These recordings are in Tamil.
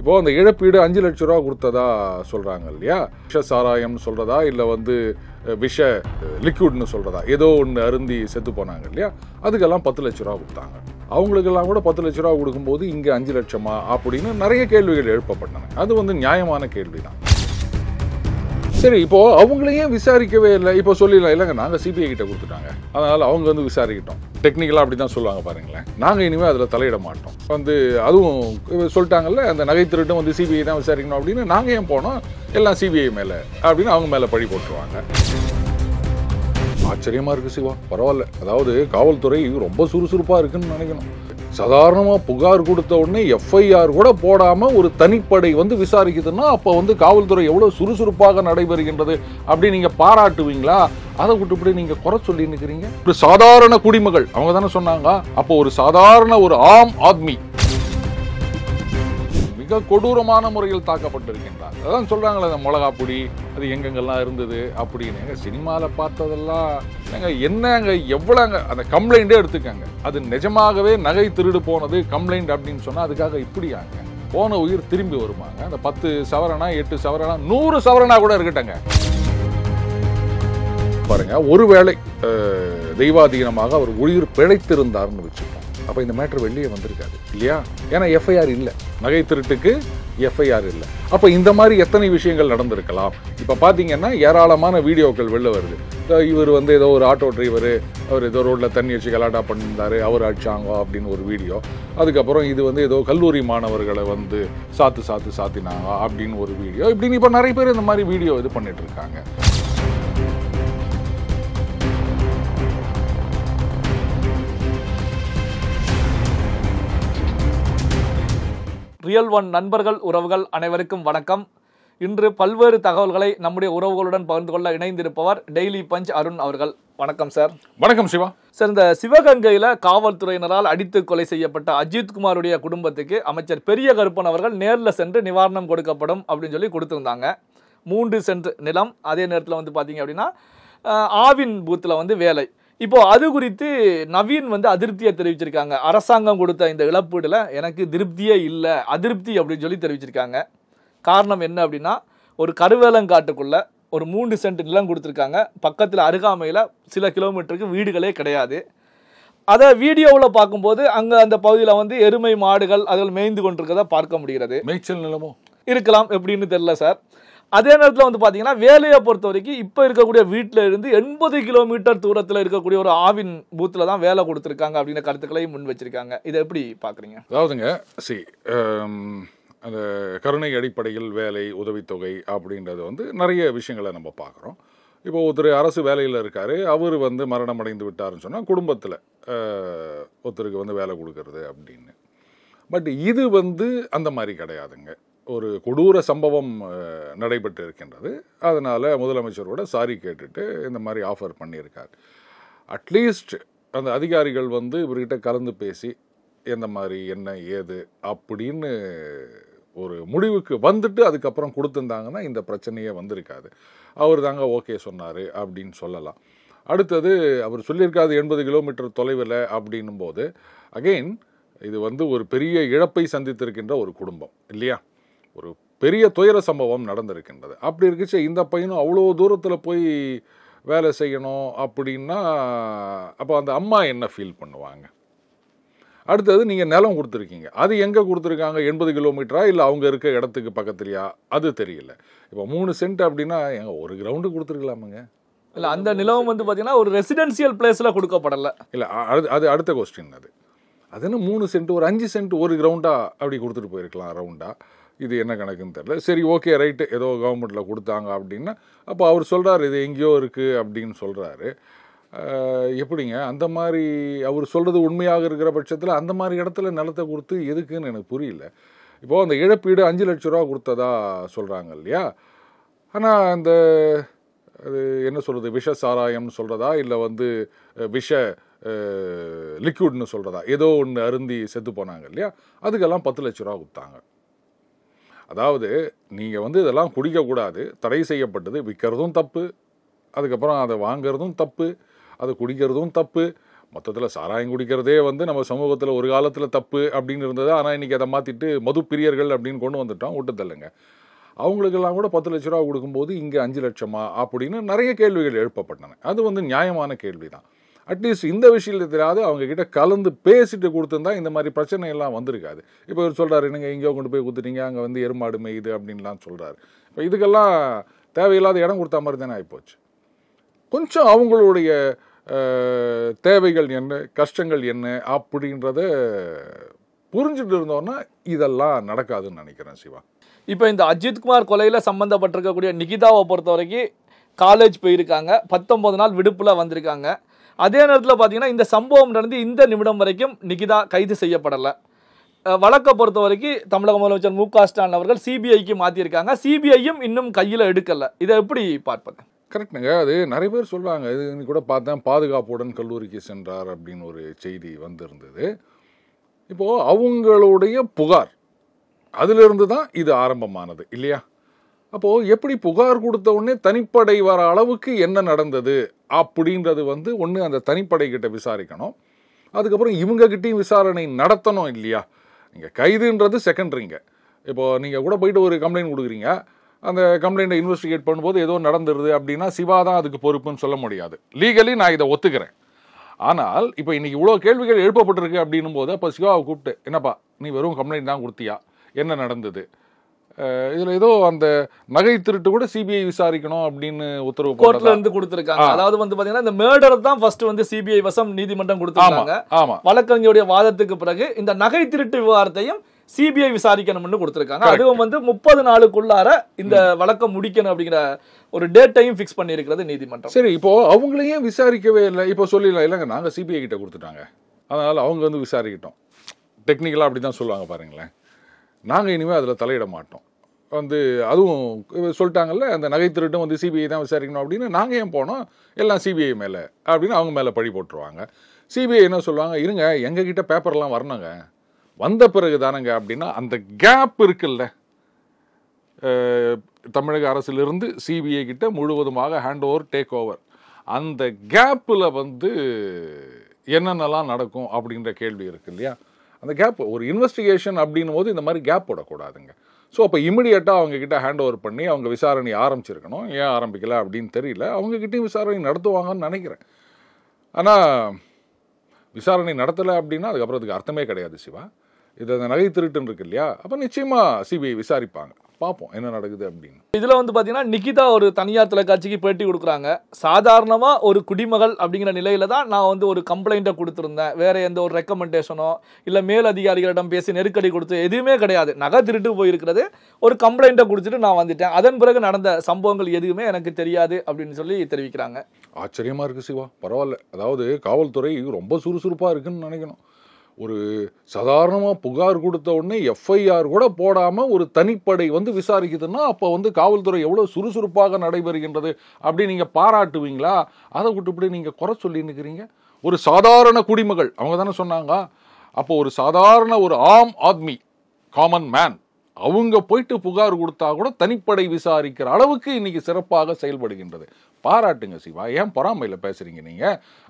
இப்போது அந்த இழப்பீடு 5 லட்சம் ரூபா கொடுத்ததா சொல்கிறாங்க இல்லையா? விஷ சாராயம்னு சொல்கிறதா இல்லை விஷ லிக்விட்னு சொல்கிறதா, ஏதோ ஒன்று அருந்தி செத்து போனாங்க இல்லையா? அதுக்கெல்லாம் 10 லட்ச ரூபா கொடுத்தாங்க. அவங்களுக்கெல்லாம் கூட 10 லட்ச ரூபா கொடுக்கும்போது இங்கே 5 லட்சமா அப்படின்னு நிறைய கேள்விகள் எழுப்பப்பட்டன. அது நியாயமான கேள்வி தான். சரி, இப்போது அவங்களையும் விசாரிக்கவே இல்லை. இப்போ சொல்லிடலாம், இல்லைங்க நாங்கள் சிபிஐ கிட்ட கொடுத்துட்டாங்க, அதனால் அவங்க விசாரிக்கிட்டோம். டெக்னிக்கலாக அப்படி தான் சொல்லுவாங்க பாருங்களேன். நாங்கள் இனிமேல் அதில் தலையிட மாட்டோம். அதுவும் சொல்லிட்டாங்கல்ல, அந்த நகை திருட்டும் சிபிஐ தான் விசாரிக்கணும் அப்படின்னு. நாங்கள் ஏன் போனோம், எல்லாம் சிபிஐ மேலே அப்படின்னு அவங்க மேலே பழி போட்டுருவாங்க. ஆச்சரியமாக இருக்குது சிவா. பரவாயில்ல, அதாவது காவல்துறை ரொம்ப சுறுசுறுப்பாக இருக்குன்னு நினைக்கணும். சாதாரணமாக புகார் கொடுத்த உடனே எஃப்ஐஆர் கூட போடாமல் ஒரு தனிப்படை விசாரிக்குதுன்னா அப்போ காவல்துறை எவ்வளோ சுறுசுறுப்பாக நடைபெறுகின்றது அப்படி நீங்கள் பாராட்டுவீங்களா? அதை விட்டுப்படி நீங்கள் குறை சொல்லி நிற்கிறீங்க. ஒரு சாதாரண குடிமகள் அவங்க தானே சொன்னாங்க. அப்போ ஒரு சாதாரண ஒரு ஆம் ஆத்மி மிக கொடூரமான முறையில் தாக்கப்பட்டிருக்கின்றார். அதான் சொல்கிறாங்களே, அந்த மிளகா பொடி அது எங்கெங்கெல்லாம் இருந்தது அப்படின்னு. சினிமாவில் பார்த்ததெல்லாம் என்னங்க எவ்வளோங்க அந்த கம்ப்ளைண்ட்டே எடுத்துக்கங்க. அது நிஜமாகவே நகை திருடு போனது கம்ப்ளைண்ட் அப்படின்னு சொன்னால் அதுக்காக இப்படியாங்க போன உயிர் திரும்பி வருமாங்க? அந்த 10 சவரனா 8 சவரனா 100 சவரனா கூட இருக்கட்டங்க. பாருங்க, ஒருவேளை தெய்வாதீனமாக அவர் உயிர் பிழைத்திருந்தார்னு வச்சுக்கோங்க, அப்போ இந்த மேட்டர் வெளியே வந்திருக்காது இல்லையா? ஏன்னா எஃப்ஐஆர் இல்லை, நகை திருட்டுக்கு எஃப்ஐஆர் இல்லை. அப்போ இந்த மாதிரி எத்தனை விஷயங்கள் நடந்திருக்கலாம். இப்போ பார்த்தீங்கன்னா ஏராளமான வீடியோக்கள் வெளில வருது. இவர் ஏதோ ஒரு ஆட்டோ டிரைவர், அவர் ஏதோ ரோட்டில் தண்ணி வச்சு கலாட்டா பண்ணியிருந்தாரு, அவர் அடிச்சாங்க அப்படின்னு ஒரு வீடியோ. அதுக்கப்புறம் இது ஏதோ கல்லூரி மாணவர்களை சாத்தினாங்க அப்படின்னு ஒரு வீடியோ. இப்படின்னு இப்போ நிறைய பேர் இந்த மாதிரி வீடியோ பண்ணிட்டு இருக்காங்க. ரியல் ஒன் நண்பர்கள் உறவுகள் அனைவருக்கும் வணக்கம். இன்று பல்வேறு தகவல்களை நம்முடைய உறவுகளுடன் பகிர்ந்து கொள்ள இணைந்திருப்பவர் டெய்லி பஞ்ச் அருண் அவர்கள். வணக்கம் சார். வணக்கம் சிவா. சார், இந்த சிவகங்கையில் காவல்துறையினரால் அடித்து கொலை செய்யப்பட்ட அஜித்குமாருடைய குடும்பத்துக்கு அமைச்சர் பெரிய கருப்பன் அவர்கள் நேரில் சென்று நிவாரணம் கொடுக்கப்படும் அப்படின்னு சொல்லி கொடுத்துருந்தாங்க. 3 சென்ட் நிலம், அதே நேரத்தில் பார்த்தீங்க அப்படின்னா ஆவின் பூத்தில் வேலை. இப்போ அது குறித்து நவீன் அதிருப்தியை தெரிவிச்சிருக்காங்க. அரசாங்கம் கொடுத்த இந்த இழப்பீடுல எனக்கு திருப்தியே இல்லை, அதிருப்தி அப்படின்னு சொல்லி தெரிவிச்சிருக்காங்க. காரணம் என்ன அப்படின்னா, ஒரு கருவேலங்காட்டுக்குள்ள ஒரு 3 சென்ட் நிலம் கொடுத்துருக்காங்க. பக்கத்தில் அருகாமையில் சில கிலோமீட்டருக்கு வீடுகளே கிடையாது. அதை வீடியோவில் பார்க்கும்போது அங்கே அந்த பகுதியில் எருமை மாடுகள் அதில் மேய்ந்து கொண்டிருக்கிறத பார்க்க முடிகிறது. மேய்ச்சல் நிலமோ இருக்கலாம், எப்படின்னு தெரியல சார். அதே நேரத்தில் பார்த்தீங்கன்னா வேலையை பொறுத்த வரைக்கும் இப்போ இருக்கக்கூடிய வீட்டில் இருந்து 80 கிலோமீட்டர் தூரத்தில் இருக்கக்கூடிய ஒரு ஆவின் பூத்தில் தான் வேலை கொடுத்துருக்காங்க அப்படின்ற கருத்துக்களையும் முன் வச்சிருக்காங்க. இதை எப்படி பார்க்குறீங்க? அதாவதுங்க, அந்த கருணை அடிப்படையில் வேலை உதவித்தொகை அப்படின்றது நிறைய விஷயங்களை நம்ம பார்க்குறோம். இப்போ ஒருத்தர் அரசு வேலையில் இருக்கார், அவர் மரணம் அடைந்து விட்டாருன்னு சொன்னால் குடும்பத்தில் ஒருத்தருக்கு வேலை கொடுக்கறது அப்படின்னு. பட் இது அந்த மாதிரி கிடையாதுங்க. ஒரு கொடூர சம்பவம் நடைபெற்று இருக்கின்றது. அதனால் முதலமைச்சரோட சாரி கேட்டுட்டு இந்த மாதிரி ஆஃபர் பண்ணியிருக்கார். அட்லீஸ்ட் அந்த அதிகாரிகள் இவர்கிட்ட கலந்து பேசி எந்த மாதிரி என்ன ஏது அப்படின்னு ஒரு முடிவுக்கு வந்துட்டு அதுக்கப்புறம் கொடுத்துருந்தாங்கன்னா இந்த பிரச்சனையே வந்திருக்காது. அவர் தாங்க ஓகே சொன்னார் அப்படின்னு சொல்லலாம். அடுத்தது அவர் சொல்லியிருக்காது 80 கிலோமீட்டர் தொலைவில் அப்படின்னும் போது அகெயின் இது ஒரு பெரிய இழப்பை சந்தித்திருக்கின்ற ஒரு குடும்பம் இல்லையா? ஒரு பெரிய துயர சம்பவம் நடந்திருக்கின்றது. அப்படி இருக்குச்சு இந்த பையனும் அவ்வளோ தூரத்தில் போய் வேலை செய்யணும் அப்படின்னா அப்போ அந்த அம்மா என்ன ஃபீல் பண்ணுவாங்க? அடுத்தது நீங்கள் நிலம் கொடுத்துருக்கீங்க, அது எங்கே கொடுத்துருக்காங்க? 80 கிலோமீட்டரா இல்லை அவங்க இருக்க இடத்துக்கு பக்கத்துலையா? அது தெரியல. இப்போ 3 சென்ட் அப்படின்னா எங்க ஒரு கிரவுண்டு கொடுத்துருக்கலாமுங்க. இல்லை, அந்த நிலம் பார்த்தீங்கன்னா ஒரு ரெசிடென்சியல் பிளேஸில் கொடுக்கப்படலை. இல்லை, அது அடுத்த கொஸ்டின். அது என்ன 3 சென்ட் ஒரு 5 சென்ட் ஒரு கிரவுண்டா அப்படி கொடுத்துட்டு போயிருக்கலாம் ரவுண்டா. இது என்ன கணக்குன்னு தெரியல. சரி, ஓகே, ரைட்டு, ஏதோ கவர்மெண்ட்டில் கொடுத்தாங்க அப்படின்னா அப்போ அவர் சொல்கிறார் இது எங்கேயோ இருக்குது அப்படின்னு சொல்கிறாரு. எப்படிங்க அந்த மாதிரி அவர் சொல்கிறது உண்மையாக இருக்கிற பட்சத்தில் அந்த மாதிரி இடத்துல நிலத்தை கொடுத்து எதுக்குன்னு எனக்கு புரியல. இப்போது அந்த இழப்பீடு 5 லட்ச ரூபா கொடுத்ததா சொல்கிறாங்க இல்லையா? ஆனால் அந்த அது என்ன சொல்கிறது, விஷ சாராயம்னு சொல்கிறதா இல்லை விஷ லிக்விட்னு சொல்கிறதா, ஏதோ ஒன்று அருந்தி செத்து போனாங்க இல்லையா? அதுக்கெல்லாம் 10 லட்ச ரூபா கொடுத்தாங்க. அதாவது நீங்கள் இதெல்லாம் குடிக்கக்கூடாது, தடை செய்யப்பட்டது, விற்கிறதும் தப்பு, அதுக்கப்புறம் அதை வாங்கிறதும் தப்பு, அதை குடிக்கிறதும் தப்பு, மொத்தத்தில் சாராயம் குடிக்கிறதே வந்து நம்ம சமூகத்தில் ஒரு காலத்தில் தப்பு அப்படின்னு இருந்தது. ஆனால் இன்றைக்கி அதை மாற்றிட்டு மது பிரியர்கள் அப்படின்னு கொண்டு வந்துட்டோம். விட்டுத்தல்லுங்க. அவங்களுக்கெல்லாம் கூட 10 லட்ச ரூபா கொடுக்கும்போது இங்கே 5 லட்சமா அப்படின்னு நிறைய கேள்விகள் எழுப்பப்பட்டன. அது வந்து நியாயமான கேள்வி தான். அட்லீஸ்ட் இந்த விஷயத்திலாவது அவங்கக்கிட்ட கலந்து பேசிட்டு கொடுத்துருந்தா இந்த மாதிரி பிரச்சனை எல்லாம் வந்திருக்காது. இப்போ இவர் சொல்கிறாரு, நீங்கள் எங்கேயோ கொண்டு போய் கொடுத்துட்டீங்க, அங்கே வந்து எருமாடு மேயுது அப்படின்லாம் சொல்கிறாரு. இப்போ இதுக்கெல்லாம் தேவையில்லாத இடம் கொடுத்தா மாதிரி தானே ஆகிப்போச்சு. கொஞ்சம் அவங்களுடைய தேவைகள் என்ன, கஷ்டங்கள் என்ன அப்படின்றத புரிஞ்சுட்டு இருந்தோன்னா இதெல்லாம் நடக்காதுன்னு நினைக்கிறேன் சிவா. இப்போ இந்த அஜித்குமார் கொலையில் சம்மந்தப்பட்டிருக்கக்கூடிய நிகிதாவை பொறுத்த வரைக்கும் காலேஜ் போயிருக்காங்க, 19 நாள் விடுப்பில் வந்திருக்காங்க. அதே நேரத்தில் பார்த்தீங்கன்னா இந்த சம்பவம் நடந்து இந்த நிமிடம் வரைக்கும் நிகிதா கைது செய்யப்படலை. வழக்கை பொறுத்த வரைக்கும் தமிழக முதலமைச்சர் மு.க.ஸ்டாலின் அவர்கள் சிபிஐக்கு மாற்றியிருக்காங்க. சிபிஐயும் இன்னும் கையில் எடுக்கலை. இதை எப்படி பார்ப்பது? கரெக்டுங்க. அது நிறைய பேர் சொல்லுவாங்க. இது இன்னைக்கு கூட பார்த்தேன், பாதுகாப்புடன் கல்லூரிக்கு சென்றார் அப்படின்னு ஒரு செய்தி வந்திருந்தது. இப்போது அவங்களுடைய புகார் அதிலிருந்து தான் இது ஆரம்பமானது இல்லையா? அப்போது எப்படி புகார் கொடுத்த உடனே தனிப்படை வர அளவுக்கு என்ன நடந்தது அப்படின்றது வந்து ஒன்று அந்த தனிப்படை கிட்ட விசாரிக்கணும். அதுக்கப்புறம் இவங்ககிட்டையும் விசாரணை நடத்தணும் இல்லையா? நீங்கள் கைதுன்றது செகண்டரிங்க. இப்போது நீங்கள் கூட போயிட்டு ஒரு கம்ப்ளைண்ட் கொடுக்குறீங்க, அந்த கம்ப்ளைண்ட்டை இன்வெஸ்டிகேட் பண்ணும்போது ஏதோ நடந்துருது அப்படின்னா சிவா தான் அதுக்கு பொறுப்புன்னு சொல்ல முடியாது. லீகலி நான் இதை ஒத்துக்கிறேன். ஆனால் இப்போ இன்றைக்கி இவ்வளோ கேள்விகள் எழுப்பப்பட்டிருக்கு அப்படின்னும் போது அப்போ சிவாவை கூப்பிட்டு, என்னப்பா நீ வெறும் கம்ப்ளைண்ட் தான் கொடுத்தியா, என்ன நடந்தது, இதில் ஏதோ அந்த நகை திருட்டு கூட சிபிஐ விசாரிக்கணும் அப்படின்னு உத்தரவு கோர்ட்ல இருந்து கொடுத்திருக்காங்க. அதாவது வந்து பாத்தீங்கன்னா இந்த மர்டர் தான் ஃபர்ஸ்ட் வந்து சிபிஐ வசம் நீதிமன்றம் கொடுத்திருக்காங்க. வழக்கறிஞருடைய வாதத்துக்கு பிறகு இந்த நகை திருட்டு விவகாரத்தையும் சிபிஐ விசாரிக்கணும்னு கொடுத்திருக்காங்க. அதுவும் வந்து 30 நாளுக்குள்ளார இந்த வழக்கம் முடிக்கணும் அப்படிங்கிற ஒரு டேட்டையும் ஃபிக்ஸ் பண்ணி இருக்கிறது நீதிமன்றம். சரி, இப்போ அவங்களையும் விசாரிக்கவே இல்லை. இப்போ சொல்லிடலாம், இல்லைங்க நாங்கள் சிபிஐ கிட்ட கொடுத்துட்டாங்க, அதனால அவங்க வந்து விசாரிக்கிட்டோம். டெக்னிக்கலாக அப்படி தான் சொல்லுவாங்க பாருங்களேன். நாங்கள் இனிமேல் அதில் தலையிட மாட்டோம் வந்து, அதுவும் சொல்லிட்டாங்கல்ல அந்த நகை திருட்டும் வந்து சிபிஐ தான் விசாரிக்கணும் அப்படின்னு. நாங்கள் ஏன் போனோம், எல்லாம் சிபிஐ மேலே அப்படின்னு அவங்க மேலே பழி போட்டுருவாங்க. சிபிஐ என்ன சொல்லுவாங்க, இருங்க எங்ககிட்ட பேப்பர்லாம் வரணுங்க, வந்த பிறகு தானங்க அப்படின்னா அந்த கேப் இருக்குல்ல, தமிழக அரசிலிருந்து சிபிஐ கிட்ட முழுவதுமாக ஹேண்ட் ஓவர் டேக் ஓவர், அந்த கேப்பில் வந்து என்னென்னலாம் நடக்கும் அப்படின்ற கேள்வி இருக்கு இல்லையா? அந்த கேப் ஒரு இன்வெஸ்டிகேஷன் அப்படின்னும் போது இந்த மாதிரி கேப் போடக்கூடாதுங்க. ஸோ அப்போ இமிடியேட்டாக அவங்கக்கிட்ட ஹேண்ட் ஓவர் பண்ணி அவங்க விசாரணை ஆரம்பிச்சிருக்கணும். ஏன் ஆரம்பிக்கல அப்படின்னு தெரியல. அவங்கக்கிட்டையும் விசாரணை நடத்துவாங்கன்னு நினைக்கிறேன். ஆனால் விசாரணை நடத்தலை அப்படின்னா அதுக்கப்புறம் அதுக்கு அர்த்தமே கிடையாது சிவா. இது அந்த நகை திருட்டுன்னு இருக்கு இல்லையா, அப்போ நிச்சயமாக சிபிஐ விசாரிப்பாங்க. பார்ப்போம் என்ன நடக்குது அப்படின்னு. இதில் வந்து பார்த்தீங்கன்னா நிகிதா ஒரு தனியார் தொலைக்காட்சிக்கு பேட்டி கொடுக்குறாங்க. சாதாரணமாக ஒரு குடிமகள் அப்படிங்கிற நிலையில தான் நான் வந்து ஒரு கம்ப்ளைண்ட்டை கொடுத்துருந்தேன், வேற எந்த ஒரு ரெக்கமெண்டேஷனோ இல்லை மேல் அதிகாரிகளிடம் பேசி நெருக்கடி கொடுத்து எதுவுமே கிடையாது. நகை திருட்டு போயிருக்கிறது, ஒரு கம்ப்ளைண்ட்டை கொடுத்துட்டு நான் வந்துட்டேன், அதன் பிறகு நடந்த சம்பவங்கள் எதுவுமே எனக்கு தெரியாது அப்படின்னு சொல்லி தெரிவிக்கிறாங்க. ஆச்சரியமாக இருக்குது சிவா. பரவாயில்ல. அதாவது காவல்துறை ரொம்ப சுறுசுறுப்பாக இருக்குன்னு நினைக்கணும். ஒரு சாதாரணமாக புகார் கொடுத்த உடனே எஃப்ஐஆர் கூட போடாமல் ஒரு தனிப்படை வந்து விசாரிக்குதுன்னா அப்போ வந்து காவல்துறை எவ்வளோ சுறுசுறுப்பாக நடைபெறுகின்றது அப்படி நீங்கள் பாராட்டுவீங்களா? அதை விட்டுப்படி நீங்கள் குறை சொல்லி நிற்கிறீங்க. ஒரு சாதாரண குடிமகள் அவங்க தானே சொன்னாங்க. அப்போ ஒரு சாதாரண ஒரு ஆம் ஆத்மி காமன் மேன் அவங்க போயிட்டு புகார் கொடுத்தா கூட தனிப்படை விசாரிக்கிற அளவுக்கு இன்னைக்கு சிறப்பாக செயல்படுகின்றது. பாராட்டுங்க சிவா. ஏன் பொறாமையில் பேசுறீங்க நீங்க?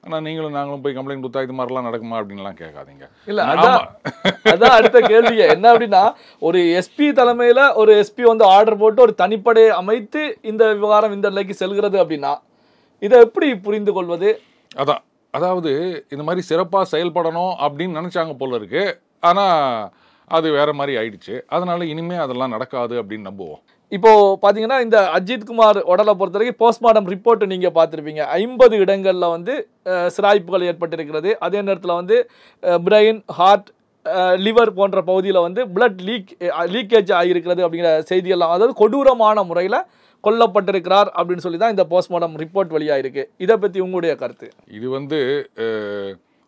ஆனால் நீங்களும் நாங்களும் போய் கம்ப்ளைண்ட் கொடுத்தா இது மாதிரிலாம் நடக்குமா அப்படின்லாம் கேட்காதீங்க. இல்லை, அதான் அடுத்த கேள்வி என்ன அப்படின்னா, ஒரு எஸ்பி தலைமையில் ஒரு எஸ்பி வந்து ஆர்டர் போட்டு ஒரு தனிப்படையை அமைத்து இந்த விவகாரம் இந்த நிலைக்கு செல்கிறது அப்படின்னா இதை எப்படி புரிந்து கொள்வது? அதாவது இந்த மாதிரி சிறப்பாக செயல்படணும் அப்படின்னு நினச்சாங்க போல இருக்கு. ஆனால் அது வேற மாதிரி ஆயிடுச்சு. அதனால இனிமே அதெல்லாம் நடக்காது அப்படின்னு நம்புவோம். இப்போ பாத்தீங்கன்னா இந்த அஜித்குமார் உடலை பொறுத்த வரைக்கும் போஸ்ட்மார்டம் ரிப்போர்ட் நீங்க பார்த்துருப்பீங்க. 50 இடங்கள்ல வந்து சிராய்ப்புகள் ஏற்பட்டிருக்கிறது. அதே நேரத்தில் வந்து பிரெயின், ஹார்ட், லிவர் போன்ற பகுதியில் வந்து பிளட் லீக்கேஜ் ஆகியிருக்கிறது அப்படிங்கிற செய்தியெல்லாம், அதாவது கொடூரமான முறையில் கொல்லப்பட்டிருக்கிறார் அப்படின்னு சொல்லி தான் இந்த போஸ்ட்மார்டம் ரிப்போர்ட் வெளியாயிருக்கு. இதை பற்றி உங்களுடைய கருத்து? இது வந்து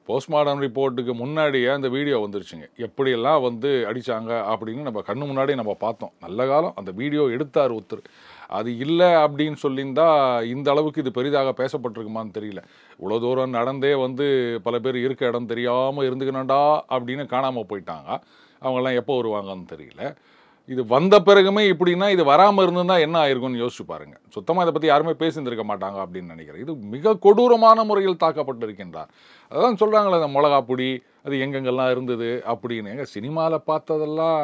போஸ்ட்மார்டம் ரிப்போர்ட்டுக்கு முன்னாடியே அந்த வீடியோ வந்துருச்சுங்க. எப்படியெல்லாம் வந்து அடித்தாங்க அப்படின்னு நம்ம கண்ணு முன்னாடியே நம்ம பார்த்தோம். நல்ல காலம் அந்த வீடியோ எடுத்தார் ஒருத்தர். அது இல்லை அப்படின்னு சொல்லியிருந்தா இந்த அளவுக்கு இது பெரிதாக பேசப்பட்டிருக்குமான்னு தெரியல. இவ்வளோ தூரம் நடந்தே வந்து பல பேர் இருக்க இடம் தெரியாமல் இருந்துக்கணும்டா அப்படின்னு காணாமல் போயிட்டாங்க. அவங்கெல்லாம் எப்போ வருவாங்கன்னு தெரியல. இது வந்த பிறகுமே இப்படின்னா இது வராமல் இருந்திருந்தா என்ன ஆயிருக்கும்னு யோசிச்சு பாருங்க. சுத்தமாக இதை பற்றி யாருமே பேசியிருந்திருக்க மாட்டாங்க அப்படின்னு நினைக்கிறேன். இது மிக கொடூரமான முறையில் தாக்கப்பட்டு இருக்கின்றார். அதான் சொல்கிறாங்களே அந்த மிளகா பொடி அது எங்கெங்கெல்லாம் இருந்தது அப்படின்னு. எங்க சினிமாவில் பார்த்ததெல்லாம்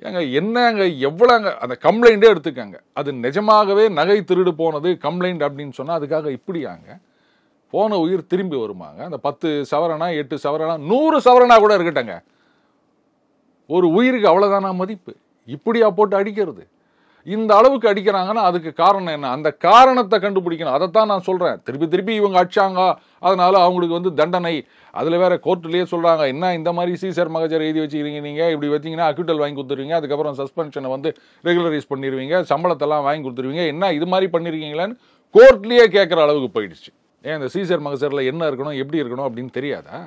ஏங்க என்னங்க எவ்வளோங்க அந்த கம்ப்ளைண்ட்டே எடுத்துக்கங்க. அது நிஜமாகவே நகை திருடு போனது கம்ப்ளைண்ட் அப்படின்னு சொன்னால் அதுக்காக இப்படியாங்க போன உயிர் திரும்பி வருமாங்க? அந்த 10 சவரனா 8 சவரனா 100 சவரனா கூட இருக்கட்டங்க, ஒரு உயிருக்கு அவ்வளோதானா மதிப்பு? இப்படியா போட்டு அடிக்கிறது? இந்த அளவுக்கு அடிக்கிறாங்கன்னா அதுக்கு காரணம் என்ன? அந்த காரணத்தை கண்டுபிடிக்கணும். அதைத்தான் நான் சொல்கிறேன். திருப்பி திருப்பி இவங்க அடிச்சாங்க அதனால அவங்களுக்கு வந்து தண்டனை. அதில் வேற கோர்ட்லேயே சொல்கிறாங்க, என்ன இந்த மாதிரி சீசர் மகஜர் எழுதி வச்சுக்கிறீங்க, நீங்கள் இப்படி வச்சிங்கன்னா அக்யூட்டல் வாங்கி கொடுத்துருவீங்க, அதுக்கப்புறம் சஸ்பென்ஷனை வந்து ரெகுலரைஸ் பண்ணிடுவீங்க, சம்பளத்தெல்லாம் வாங்கி கொடுத்துருவீங்க, என்ன இது மாதிரி பண்ணியிருக்கீங்களான்னு கோர்ட்லேயே கேட்குற அளவுக்கு போயிடுச்சு. ஏன் இந்த சீசர் மகஜரில் என்ன இருக்கணும் எப்படி இருக்கணும் அப்படின்னு தெரியாதா?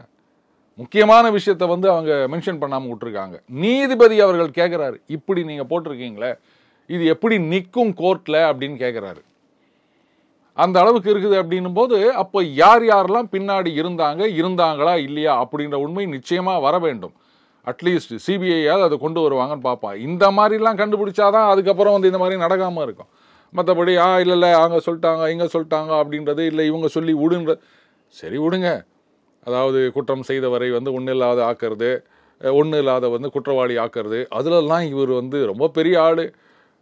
முக்கியமான விஷயத்தை வந்து அவங்க மென்ஷன் பண்ணாமல் விட்டுருக்காங்க. நீதிபதி அவர்கள் கேட்குறாரு, இப்படி நீங்கள் போட்டிருக்கீங்களே இது எப்படி நிற்கும் கோர்ட்டில் அப்படின்னு கேட்குறாரு. அந்த அளவுக்கு இருக்குது அப்படின்னும் போது அப்போ யார் யாரெல்லாம் பின்னாடி இருந்தாங்களா இல்லையா அப்படின்ற உண்மை நிச்சயமாக வர வேண்டும். அட்லீஸ்ட் சிபிஐயாவது அதை கொண்டு வருவாங்கன்னு பார்ப்பான். இந்த மாதிரிலாம் கண்டுபிடிச்சாதான் அதுக்கப்புறம் வந்து இந்த மாதிரி நடக்காமல் இருக்கும். மற்றபடி இல்லை அவங்க சொல்லிட்டாங்க இங்கே சொல்லிட்டாங்க அப்படின்றது, இல்லை இவங்க சொல்லி விடுன்ற, சரி விடுங்க. அதாவது குற்றம் செய்தவரை வந்து ஒன்றும் இல்லாத ஆக்கிறது, ஒன்றும் இல்லாத வந்து குற்றவாளி ஆக்கிறது, அதிலெல்லாம் இவர் வந்து ரொம்ப பெரிய ஆள்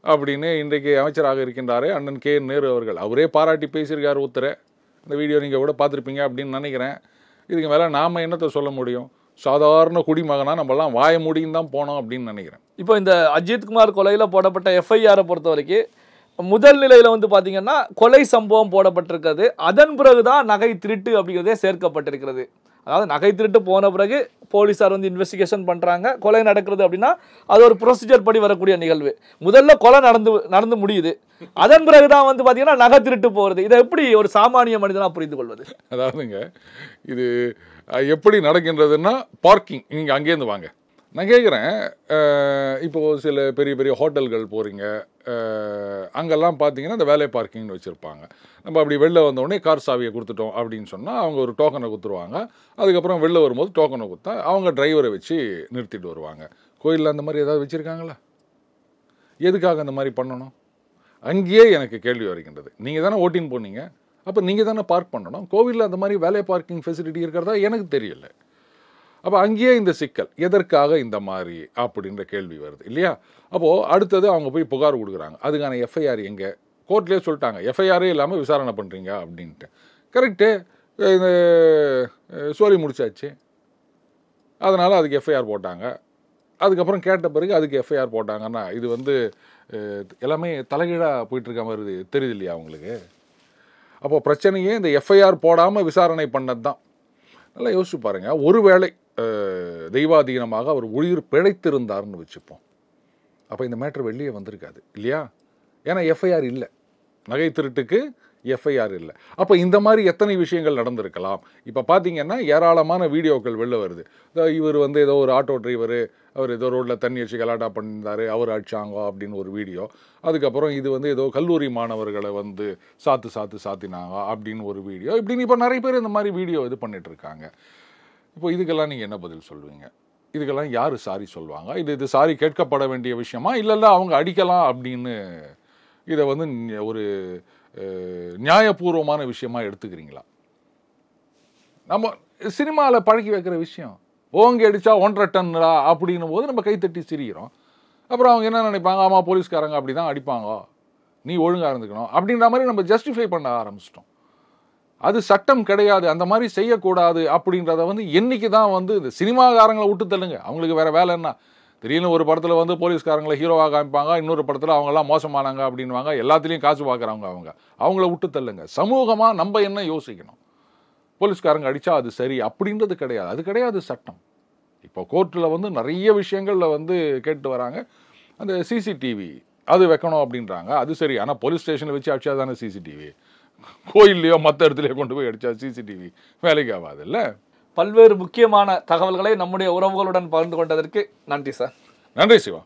அப்படின்னு இன்றைக்கு அமைச்சராக இருக்கின்றாரு அண்ணன் கே நேரு அவர்கள். அவரே பாராட்டி பேசியிருக்காரு ஒருத்தரை. இந்த வீடியோ நீங்கள் கூட பார்த்துருப்பீங்க அப்படின்னு நினைக்கிறேன். இதுக்கு மேலே நாம் என்னத்தை சொல்ல முடியும்? சாதாரண குடிமகனாக நம்மலாம் வாய முடியும் தான் போனோம் அப்படின்னு நினைக்கிறேன். இப்போ இந்த அஜித்குமார் கொலையில் போடப்பட்ட எஃப்ஐஆரை பொறுத்த வரைக்கும் முதல் நிலையில் வந்து பார்த்தீங்கன்னா கொலை சம்பவம் போடப்பட்டிருக்கிறது. அதன் பிறகுதான் நகை திருட்டு அப்படிங்கிறதே சேர்க்கப்பட்டிருக்கிறது. அதாவது நகை திருட்டு போன பிறகு போலீஸார் வந்து இன்வெஸ்டிகேஷன் பண்ணுறாங்க, கொலை நடக்கிறது அப்படின்னா அது ஒரு ப்ரொசீஜர் படி வரக்கூடிய நிகழ்வு. முதல்ல கொலை நடந்து முடியுது, அதன் பிறகுதான் வந்து பார்த்தீங்கன்னா நகை திருட்டு போகிறது. இதை எப்படி ஒரு சாமானிய மனிதனாக புரிந்து கொள்வது? அதாவதுங்க இது எப்படி நடக்கின்றதுன்னா, பார்க்கிங் நீங்கள் அங்கேருந்து வாங்க. நான் கேட்குறேன், இப்போது சில பெரிய பெரிய ஹோட்டல்கள் போகிறீங்க, அங்கெல்லாம் பார்த்தீங்கன்னா இந்த வேலை பார்க்கிங்னு வச்சுருப்பாங்க. நம்ம அப்படி வெளில வந்தோடனே கார் சாவியை கொடுத்துட்டோம் அப்படின்னு சொன்னால் அவங்க ஒரு டோக்கனை கொடுத்துருவாங்க. அதுக்கப்புறம் வெளில வரும்போது டோக்கனை கொடுத்தா அவங்க டிரைவரை வச்சு நிறுத்திட்டு வருவாங்க. கோயிலில் அந்த மாதிரி ஏதாவது வச்சுருக்காங்களா? எதுக்காக அந்த மாதிரி பண்ணணும்? அங்கேயே எனக்கு கேள்வி வருகின்றது. நீங்கள் தானே ஓட்டின்னு போனீங்க, அப்போ நீங்கள் தானே பார்க் பண்ணணும். கோவிலில் அந்த மாதிரி வேலை பார்க்கிங் ஃபெசிலிட்டி இருக்கிறதா எனக்கு தெரியல. அப்போ அங்கேயே இந்த சிக்கல், எதற்காக இந்த மாதிரி அப்படின்ற கேள்வி வருது இல்லையா? அப்போது அடுத்தது அவங்க போய் புகார் கொடுக்குறாங்க. அதுக்கான எஃப்ஐஆர் எங்கே? கோர்ட்லேயே சொல்லிட்டாங்க எஃப்ஐஆரே இல்லாமல் விசாரணை பண்ணுறீங்க அப்படின்ட்டு. கரெக்டு, சொல்லி முடிச்சாச்சு. அதனால் அதுக்கு எஃப்ஐஆர் போட்டாங்க. அதுக்கப்புறம் கேட்ட பிறகு அதுக்கு எஃப்ஐஆர் போட்டாங்கன்னா இது வந்து எல்லாமே தலைகீழாக போயிட்டுருக்க மாதிரி தெரியுது இல்லையா அவங்களுக்கு? அப்போது பிரச்சனையே இந்த எஃப்ஐஆர் போடாமல் விசாரணை பண்ணது தான். நல்லா யோசிச்சு பாருங்கள். ஒருவேளை தெய்வாதீனமாக அவர் உயிர் பிழைத்திருந்தார்னு வச்சுப்போம், அப்போ இந்த மேட்ரு வெளியே வந்திருக்காது இல்லையா? ஏன்னா எஃப்ஐஆர் இல்லை, நகை திருட்டுக்கு எஃப்ஐஆர் இல்லை. அப்போ இந்த மாதிரி எத்தனை விஷயங்கள் நடந்திருக்கலாம். இப்போ பார்த்தீங்கன்னா ஏராளமான வீடியோக்கள் வெளில வருது. இவர் வந்து ஏதோ ஒரு ஆட்டோ டிரைவரு, அவர் ஏதோ ரோட்டில் தண்ணி வச்சு கலாட்டா பண்ணியிருந்தார், அவர் அடிச்சாங்க அப்படின்னு ஒரு வீடியோ. அதுக்கப்புறம் இது வந்து ஏதோ கல்லூரி மாணவர்களை வந்து சாத்தினாங்க அப்படின்னு ஒரு வீடியோ. இப்படின்னு இப்போ நிறைய பேர் இந்த மாதிரி வீடியோ இது பண்ணிட்டு இருக்காங்க. இப்போ இதுக்கெல்லாம் நீங்கள் என்ன பதில் சொல்லுவீங்க? இதுக்கெல்லாம் யார் சாரி சொல்லுவாங்க? இது சாரி கேட்கப்பட வேண்டிய விஷயமா, இல்லைல்ல அவங்க அடிக்கலாம் அப்படின்னு இதை வந்து ஒரு நியாயபூர்வமான விஷயமா எடுத்துக்கிறீங்களா? நம்ம சினிமாவில் பழக்கி வைக்கிற விஷயம், ஓங்கி அடித்தா 1.5 டன்னுடா அப்படின்னும் போது நம்ம கைத்தட்டி சிரிக்கிறோம். அப்புறம் அவங்க என்ன நினைப்பாங்க, ஆமாம் போலீஸ்காரங்க அப்படி தான் அடிப்பாங்க, நீ ஒழுங்காக இருந்துக்கணும் அப்படின்ற மாதிரி நம்ம ஜஸ்டிஃபை பண்ண ஆரம்பிச்சிட்டோம். அது சட்டம் கிடையாது, அந்த மாதிரி செய்யக்கூடாது அப்படின்றத வந்து என்னைக்கு தான் வந்து இந்த சினிமாக்காரங்களை விட்டு தள்ளுங்க. அவங்களுக்கு வேறு வேலை என்ன? திடீர்னு ஒரு படத்தில் வந்து போலீஸ்காரங்களை ஹீரோவாக காமிப்பாங்க, இன்னொரு படத்தில் அவங்கெல்லாம் மோசமானாங்க அப்படின்வாங்க. எல்லாத்துலேயும் காசு பார்க்குறவங்க அவங்கள விட்டு தள்ளுங்க. சமூகமாக நம்ம என்ன யோசிக்கணும்? போலீஸ்காரங்க அடித்தா அது சரி அப்படின்றது கிடையாது, அது கிடையாது சட்டம். இப்போ கோர்ட்டில் வந்து நிறைய விஷயங்களில் வந்து கேட்டு வராங்க. அந்த சிசிடிவி அது வைக்கணும் அப்படின்றாங்க, அது சரி. ஆனால் போலீஸ் ஸ்டேஷனில் வச்சு அடிச்சா தானே சிசிடிவி, கோயில்லையோ மற்ற இடத்துலையோ கொண்டு போய் அடித்தா சிசிடிவி வேலைக்கு ஆகாது இல்லை? பல்வேறு முக்கியமான தகவல்களை நம்முடைய உறவுகளுடன் பகிர்ந்து கொண்டதற்கு நன்றி சார். நன்றி சிவா.